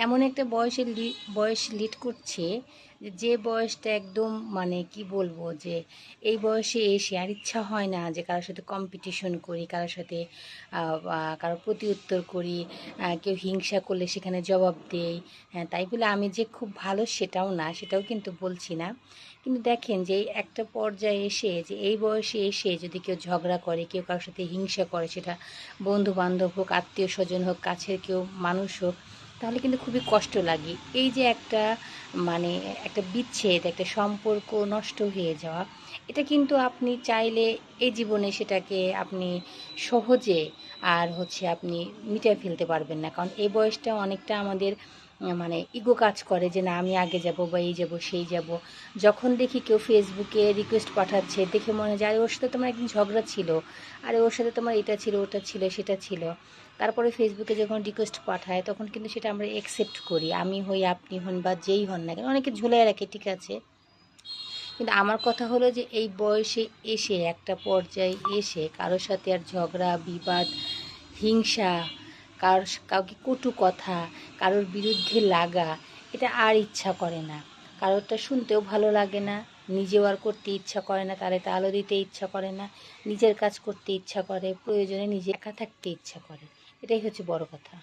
এমন একটা বয়স লিড করছে যে বয়সটা একদম মানে কি বলবো যে এই বয়সে এসে আর ইচ্ছা হয় না যে কারোর সাথে কম্পিটিশন করি, কারোর সাথে কারো প্রতি উত্তর করি, কেউ হিংসা করলে সেখানে জবাব দেই। হ্যাঁ, তাই বলে আমি যে খুব ভালো সেটাও না, সেটাও কিন্তু বলছি না। কিন্তু দেখেন যে এই একটা পর্যায়ে এসে যে এই বয়সে এসে যদি কেউ ঝগড়া করে, কেউ কারোর সাথে হিংসা করে, সেটা বন্ধু বান্ধব হোক, আত্মীয় স্বজন হোক, কাছের কেউ মানুষ হোক, তাহলে কিন্তু খুবই কষ্ট লাগে। এই যে একটা মানে একটা বিচ্ছেদ, একটা সম্পর্ক নষ্ট হয়ে যাওয়া, এটা কিন্তু আপনি চাইলে এই জীবনে সেটাকে আপনি সহজে আর আপনি মিটিয়ে ফেলতে পারবেন না। কারণ এই বয়সটা অনেকটা আমাদের মানে ইগো কাজ করে যে না আমি আগে যাব বা এই যাব সেই যাব। যখন দেখি কেউ ফেসবুকে রিকোয়েস্ট পাঠাচ্ছে, দেখে মনে হয় যে আরে ওর সাথে তোমার একদিন ঝগড়া ছিল, আরে ওর সাথে তোমার এটা ছিল, ওটা ছিল, সেটা ছিল। তারপরে ফেসবুকে যখন রিকোয়েস্ট পাঠায় তখন কিন্তু সেটা আমরা অ্যাকসেপ্ট করি, আমি হই আপনি হন বা যেই হন না কেন, অনেকে ঝুলাই রাখে, ঠিক আছে। কিন্তু আমার কথা হলো যে এই বয়সে এসে একটা পর্যায়ে এসে কারোর সাথে আর ঝগড়া বিবাদ, হিংসা, কাউকে কটু কথা, কারোর বিরুদ্ধে লাগা, এটা আর ইচ্ছা করে না। কারোরটা শুনতেও ভালো লাগে না, নিজেও আর করতে ইচ্ছা করে না, তার এটা আলো দিতে ইচ্ছা করে না, নিজের কাজ করতে ইচ্ছা করে, প্রয়োজনে নিজে একা থাকতে ইচ্ছা করে। এটাই হচ্ছে বড় কথা।